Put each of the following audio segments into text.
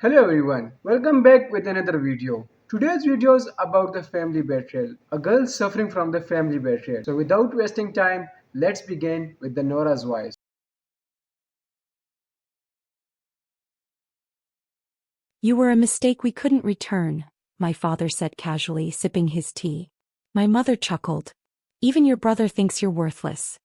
Hello everyone, welcome back with another video. Today's video is about the family betrayal, a girl suffering from the family betrayal. So without wasting time, let's begin with the Nora's voice. You were a mistake we couldn't return, my father said casually, sipping his tea. My mother chuckled. Even your brother thinks you're worthless.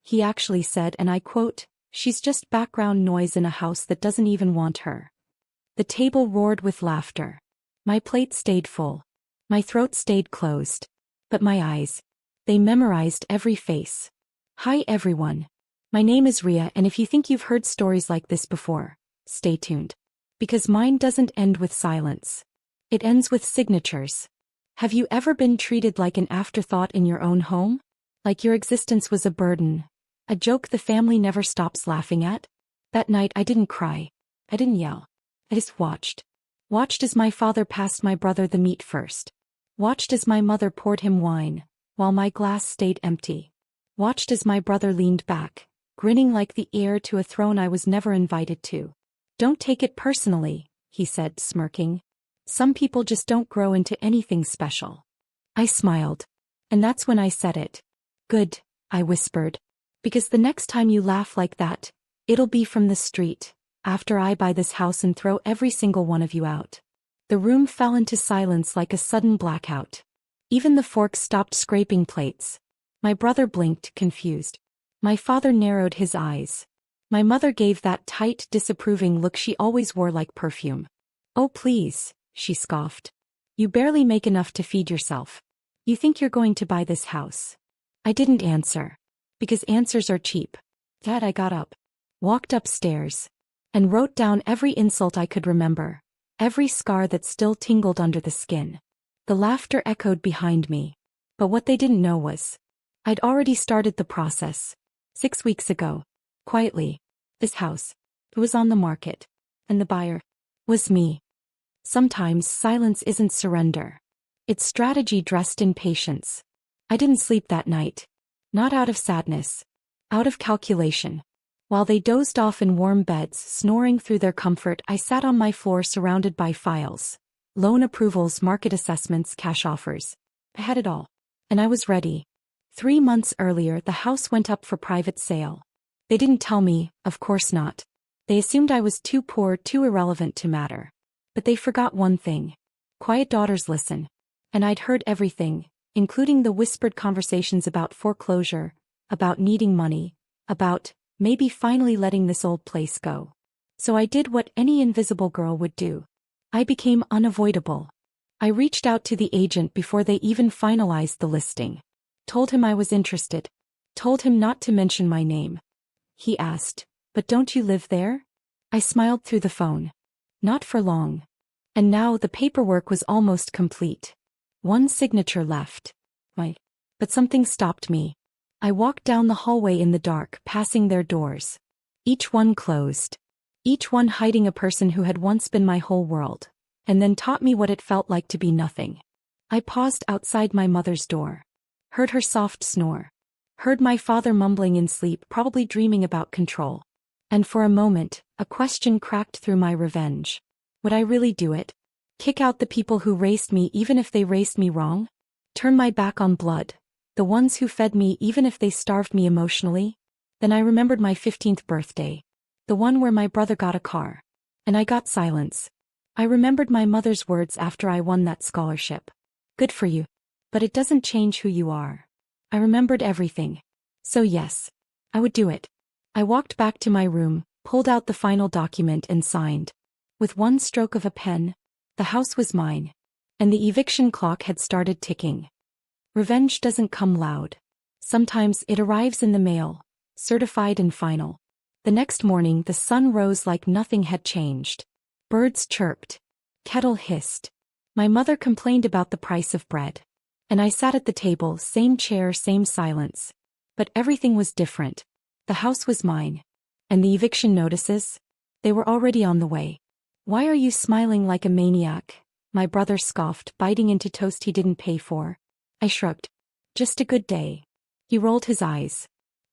He actually said, and I quote, she's just background noise in a house that doesn't even want her. The table roared with laughter. My plate stayed full. My throat stayed closed. But my eyes, they memorized every face. Hi everyone. My name is Ria, and if you think you've heard stories like this before, stay tuned. Because mine doesn't end with silence. It ends with signatures. Have you ever been treated like an afterthought in your own home? Like your existence was a burden? A joke the family never stops laughing at? That night I didn't cry. I didn't yell. I just watched. Watched as my father passed my brother the meat first. Watched as my mother poured him wine, while my glass stayed empty. Watched as my brother leaned back, grinning like the heir to a throne I was never invited to. Don't take it personally, he said, smirking. Some people just don't grow into anything special. I smiled. And that's when I said it. Good, I whispered. Because the next time you laugh like that, it'll be from the street, after I buy this house and throw every single one of you out. The room fell into silence like a sudden blackout. Even the forks stopped scraping plates. My brother blinked, confused. My father narrowed his eyes. My mother gave that tight, disapproving look she always wore like perfume. Oh please, she scoffed. You barely make enough to feed yourself. You think you're going to buy this house? I didn't answer. Because answers are cheap. Dad, I got up. Walked upstairs. And wrote down every insult I could remember. Every scar that still tingled under the skin. The laughter echoed behind me. But what they didn't know was, I'd already started the process. 6 weeks ago. Quietly. This house. It was on the market. And the buyer was me. Sometimes silence isn't surrender. It's strategy dressed in patience. I didn't sleep that night. Not out of sadness. Out of calculation. While they dozed off in warm beds, snoring through their comfort, I sat on my floor surrounded by files. Loan approvals, market assessments, cash offers. I had it all. And I was ready. 3 months earlier, the house went up for private sale. They didn't tell me, of course not. They assumed I was too poor, too irrelevant to matter. But they forgot one thing. Quiet daughters listen. And I'd heard everything, including the whispered conversations about foreclosure, about needing money, about maybe finally letting this old place go. So I did what any invisible girl would do. I became unavoidable. I reached out to the agent before they even finalized the listing. Told him I was interested. Told him not to mention my name. He asked, but don't you live there? I smiled through the phone. Not for long. And now the paperwork was almost complete. One signature left. But something stopped me. I walked down the hallway in the dark, passing their doors. Each one closed. Each one hiding a person who had once been my whole world, and then taught me what it felt like to be nothing. I paused outside my mother's door. Heard her soft snore. Heard my father mumbling in sleep, probably dreaming about control. And for a moment, a question cracked through my revenge. Would I really do it? Kick out the people who raised me even if they raised me wrong? Turn my back on blood, the ones who fed me even if they starved me emotionally? Then I remembered my 15th birthday. The one where my brother got a car. And I got silence. I remembered my mother's words after I won that scholarship. Good for you. But it doesn't change who you are. I remembered everything. So yes, I would do it. I walked back to my room, pulled out the final document and signed. With one stroke of a pen, the house was mine. And the eviction clock had started ticking. Revenge doesn't come loud. Sometimes it arrives in the mail, certified and final. The next morning the sun rose like nothing had changed. Birds chirped. Kettle hissed. My mother complained about the price of bread. And I sat at the table, same chair, same silence. But everything was different. The house was mine. And the eviction notices? They were already on the way. Why are you smiling like a maniac? My brother scoffed, biting into toast he didn't pay for. I shrugged. Just a good day. He rolled his eyes.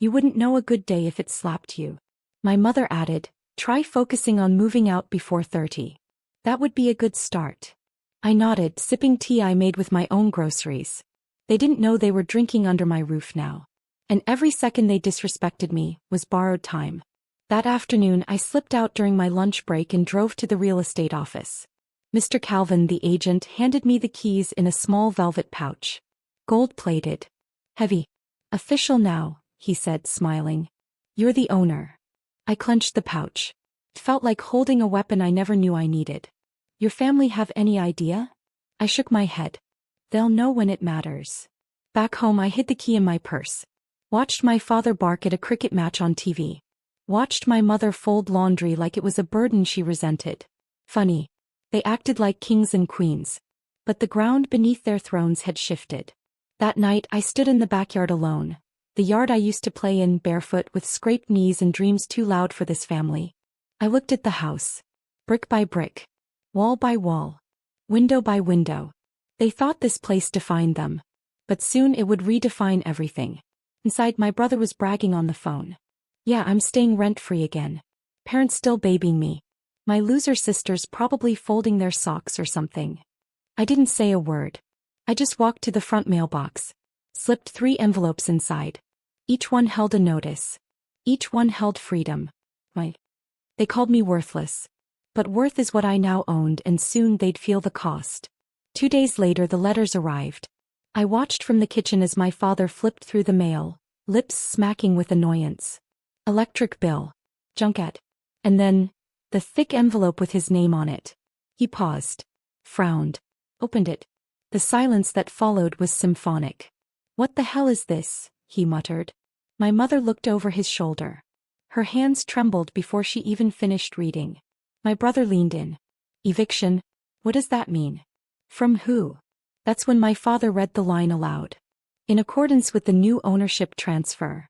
You wouldn't know a good day if it slapped you. My mother added, try focusing on moving out before 30. That would be a good start. I nodded, sipping tea I made with my own groceries. They didn't know they were drinking under my roof now. And every second they disrespected me was borrowed time. That afternoon I slipped out during my lunch break and drove to the real estate office. Mr. Calvin, the agent, handed me the keys in a small velvet pouch. Gold-plated. Heavy. Official now, he said, smiling. You're the owner. I clenched the pouch. It felt like holding a weapon I never knew I needed. Your family have any idea? I shook my head. They'll know when it matters. Back home I hid the key in my purse. Watched my father bark at a cricket match on TV. Watched my mother fold laundry like it was a burden she resented. Funny. They acted like kings and queens. But the ground beneath their thrones had shifted. That night I stood in the backyard alone. The yard I used to play in barefoot with scraped knees and dreams too loud for this family. I looked at the house. Brick by brick. Wall by wall. Window by window. They thought this place defined them. But soon it would redefine everything. Inside, my brother was bragging on the phone. Yeah, I'm staying rent-free again. Parents still babying me. My loser sisters probably folding their socks or something. I didn't say a word. I just walked to the front mailbox. Slipped 3 envelopes inside. Each one held a notice. Each one held freedom. They called me worthless. But worth is what I now owned, and soon they'd feel the cost. 2 days later the letters arrived. I watched from the kitchen as my father flipped through the mail, lips smacking with annoyance. Electric bill. Junket. And then, the thick envelope with his name on it. He paused. Frowned. Opened it. The silence that followed was symphonic. What the hell is this? He muttered. My mother looked over his shoulder. Her hands trembled before she even finished reading. My brother leaned in. Eviction? What does that mean? From who? That's when my father read the line aloud. In accordance with the new ownership transfer.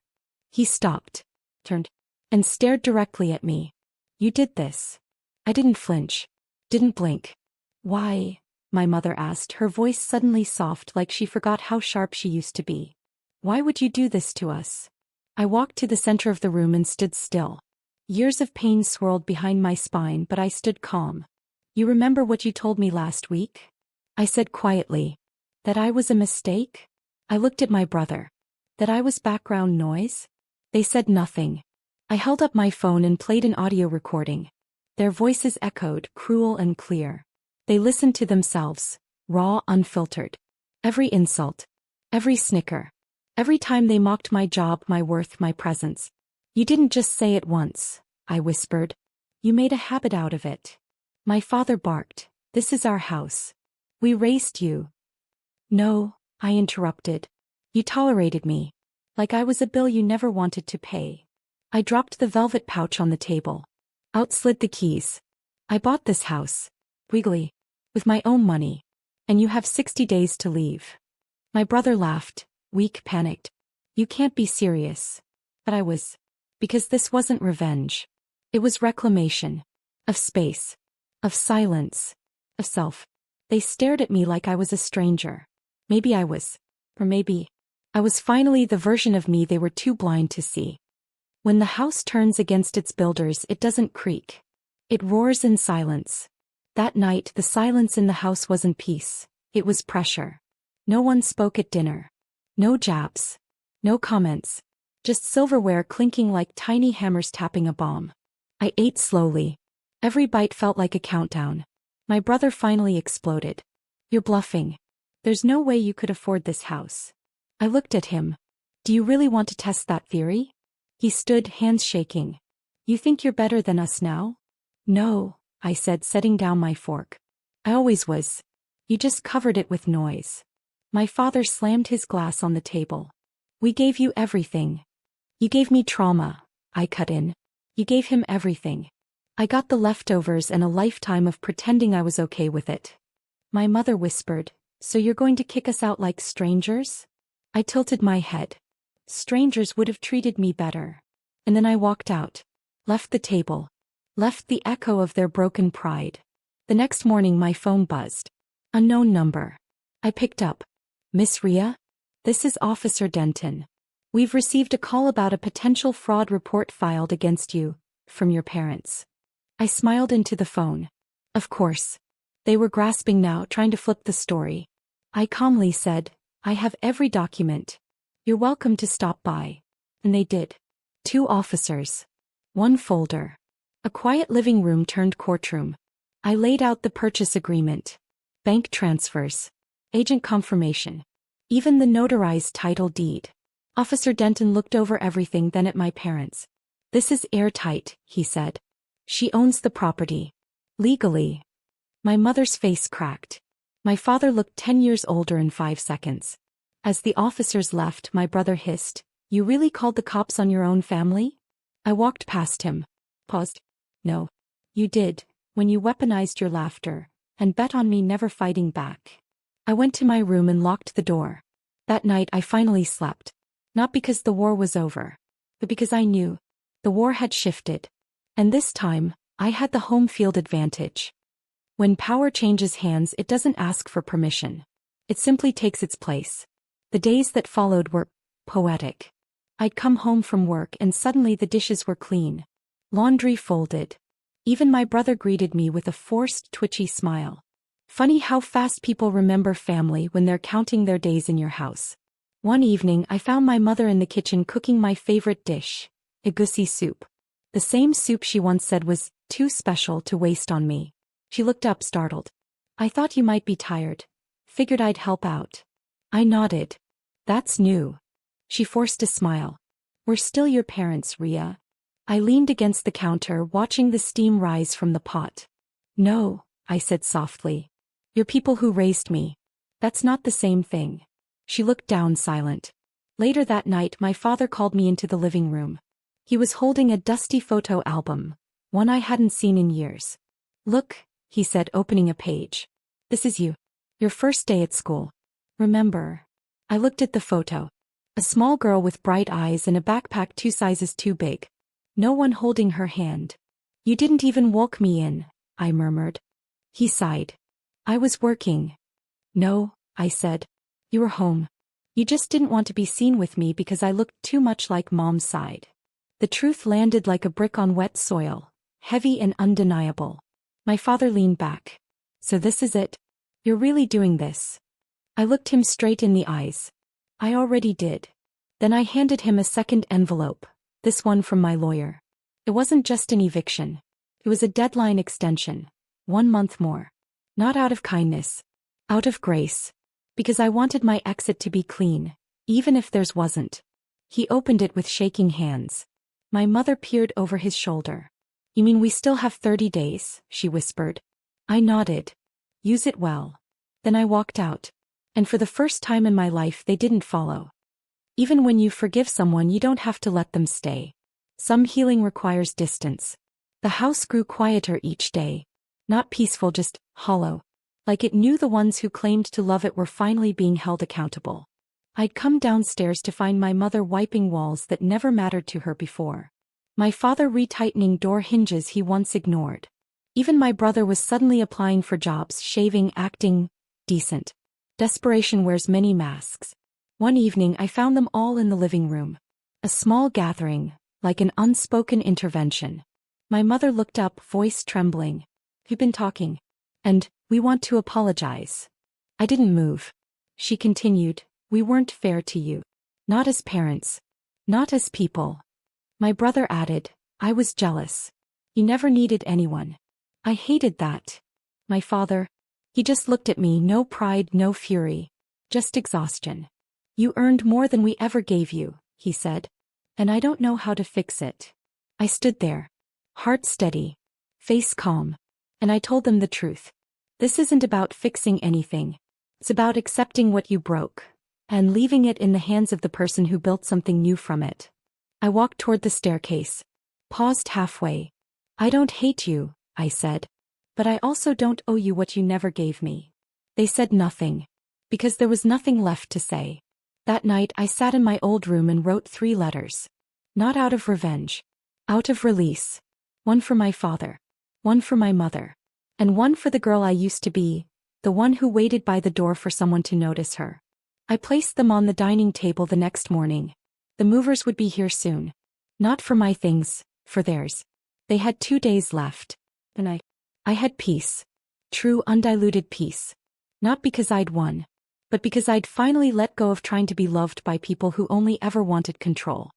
He stopped, turned, and stared directly at me. You did this. I didn't flinch. Didn't blink. Why? My mother asked, her voice suddenly soft like she forgot how sharp she used to be. Why would you do this to us? I walked to the center of the room and stood still. Years of pain swirled behind my spine, but I stood calm. You remember what you told me last week? I said quietly. That I was a mistake? I looked at my brother. That I was background noise? They said nothing. I held up my phone and played an audio recording. Their voices echoed, cruel and clear. They listened to themselves, raw, unfiltered. Every insult. Every snicker. Every time they mocked my job, my worth, my presence. You didn't just say it once, I whispered. You made a habit out of it. My father barked. This is our house. We raised you. No, I interrupted. You tolerated me. Like I was a bill you never wanted to pay. I dropped the velvet pouch on the table. Out slid the keys. I bought this house. Wiggly. With my own money. And you have 60 days to leave. My brother laughed, weak, panicked. You can't be serious. But I was. Because this wasn't revenge. It was reclamation. Of space. Of silence. Of self. They stared at me like I was a stranger. Maybe I was. Or maybe I was finally the version of me they were too blind to see. When the house turns against its builders, it doesn't creak. It roars in silence. That night, the silence in the house wasn't peace. It was pressure. No one spoke at dinner. No jabs. No comments. Just silverware clinking like tiny hammers tapping a bomb. I ate slowly. Every bite felt like a countdown. My brother finally exploded. You're bluffing. There's no way you could afford this house. I looked at him. Do you really want to test that theory? He stood, hands shaking. You think you're better than us now? No, I said, setting down my fork. I always was. You just covered it with noise. My father slammed his glass on the table. We gave you everything. You gave me trauma, I cut in. You gave him everything. I got the leftovers and a lifetime of pretending I was okay with it. My mother whispered, so you're going to kick us out like strangers? I tilted my head. Strangers would have treated me better. And then I walked out. Left the table. Left the echo of their broken pride. The next morning my phone buzzed. Unknown number. I picked up. Miss Rhea? This is Officer Denton. We've received a call about a potential fraud report filed against you, from your parents. I smiled into the phone. Of course. They were grasping now, trying to flip the story. I calmly said, I have every document. You're welcome to stop by. And they did. 2 officers. 1 folder. A quiet living room turned courtroom. I laid out the purchase agreement. Bank transfers. Agent confirmation. Even the notarized title deed. Officer Denton looked over everything, then at my parents. This is airtight, he said. She owns the property. Legally. My mother's face cracked. My father looked 10 years older in 5 seconds. As the officers left, my brother hissed, You really called the cops on your own family? I walked past him. Paused. No. You did, when you weaponized your laughter, and bet on me never fighting back. I went to my room and locked the door. That night I finally slept. Not because the war was over, but because I knew the war had shifted. And this time, I had the home field advantage. When power changes hands, it doesn't ask for permission. It simply takes its place. The days that followed were poetic. I'd come home from work and suddenly the dishes were clean. Laundry folded. Even my brother greeted me with a forced, twitchy smile. Funny how fast people remember family when they're counting their days in your house. One evening I found my mother in the kitchen cooking my favorite dish, egusi soup. The same soup she once said was too special to waste on me. She looked up startled. I thought you might be tired. Figured I'd help out. I nodded. That's new. She forced a smile. We're still your parents, Ria. I leaned against the counter, watching the steam rise from the pot. No, I said softly. You're people who raised me. That's not the same thing. She looked down, silent. Later that night, my father called me into the living room. He was holding a dusty photo album, one I hadn't seen in years. Look, he said, opening a page. This is you. Your first day at school. Remember? I looked at the photo. A small girl with bright eyes and a backpack 2 sizes too big. No one holding her hand. You didn't even walk me in, I murmured. He sighed. I was working. No, I said. You were home. You just didn't want to be seen with me because I looked too much like Mom's side. The truth landed like a brick on wet soil, heavy and undeniable. My father leaned back. So this is it? You're really doing this? I looked him straight in the eyes. I already did. Then I handed him a second envelope, this one from my lawyer. It wasn't just an eviction. It was a deadline extension. 1 month more. Not out of kindness. Out of grace. Because I wanted my exit to be clean, even if theirs wasn't. He opened it with shaking hands. My mother peered over his shoulder. You mean we still have 30 days, she whispered. I nodded. Use it well. Then I walked out. And for the first time in my life they didn't follow. Even when you forgive someone, you don't have to let them stay. Some healing requires distance. The house grew quieter each day. Not peaceful, just hollow. Like it knew the ones who claimed to love it were finally being held accountable. I'd come downstairs to find my mother wiping walls that never mattered to her before. My father retightening door hinges he once ignored. Even my brother was suddenly applying for jobs, shaving, acting decent. Desperation wears many masks. One evening I found them all in the living room. A small gathering, like an unspoken intervention. My mother looked up, voice trembling. You've been talking. And, we want to apologize. I didn't move. She continued, we weren't fair to you. Not as parents. Not as people. My brother added, I was jealous. You never needed anyone. I hated that. My father, he just looked at me, no pride, no fury. Just exhaustion. You earned more than we ever gave you, he said. And I don't know how to fix it. I stood there. Heart steady. Face calm. And I told them the truth. This isn't about fixing anything. It's about accepting what you broke. And leaving it in the hands of the person who built something new from it. I walked toward the staircase. Paused halfway. I don't hate you, I said. But I also don't owe you what you never gave me. They said nothing. Because there was nothing left to say. That night I sat in my old room and wrote 3 letters. Not out of revenge. Out of release. One for my father. One for my mother. And one for the girl I used to be, the one who waited by the door for someone to notice her. I placed them on the dining table the next morning. The movers would be here soon. Not for my things, for theirs. They had 2 days left. And I I had peace. True, undiluted peace. Not because I'd won, but because I'd finally let go of trying to be loved by people who only ever wanted control.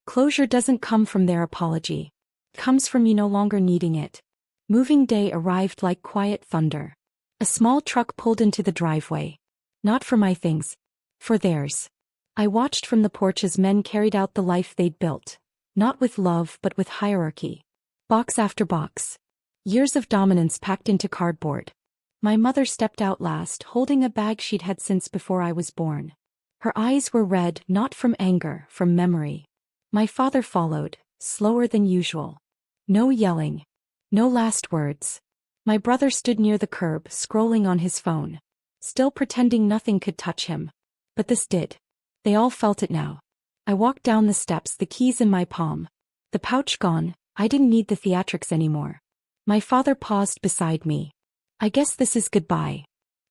Closure doesn't come from their apology. It comes from you no longer needing it. Moving day arrived like quiet thunder. A small truck pulled into the driveway. Not for my things. For theirs. I watched from the porch as men carried out the life they'd built. Not with love but with hierarchy. Box after box. Years of dominance packed into cardboard. My mother stepped out last, holding a bag she'd had since before I was born. Her eyes were red, not from anger, from memory. My father followed, slower than usual. No yelling. No last words. My brother stood near the curb, scrolling on his phone. Still pretending nothing could touch him. But this did. They all felt it now. I walked down the steps, the keys in my palm. The pouch gone, I didn't need the theatrics anymore. My father paused beside me. I guess this is goodbye.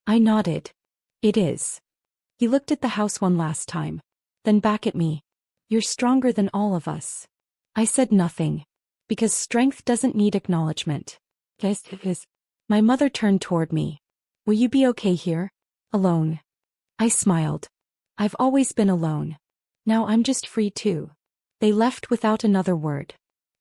I nodded. It is. He looked at the house one last time. Then back at me. You're stronger than all of us. I said nothing. Because strength doesn't need acknowledgement. Yes, it is. My mother turned toward me. Will you be okay here? Alone. I smiled. I've always been alone. Now I'm just free too. They left without another word.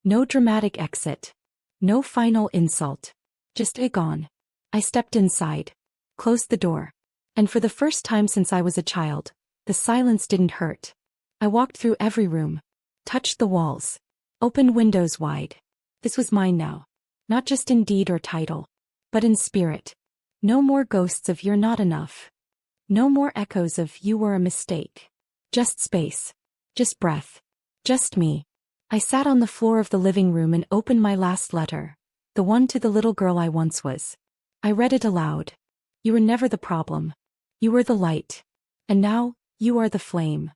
No dramatic exit. No final insult. Just gone. I stepped inside. Closed the door. And for the first time since I was a child, the silence didn't hurt. I walked through every room. Touched the walls. Opened windows wide. This was mine now. Not just in deed or title. But in spirit. No more ghosts of "you're not enough." No more echoes of "you were a mistake." Just space. Just breath. Just me. I sat on the floor of the living room and opened my last letter. The one to the little girl I once was. I read it aloud. You were never the problem. You were the light. And now, you are the flame.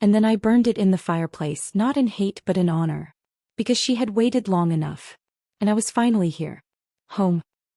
And then I burned it in the fireplace, not in hate but in honor. Because she had waited long enough. And I was finally here. Home.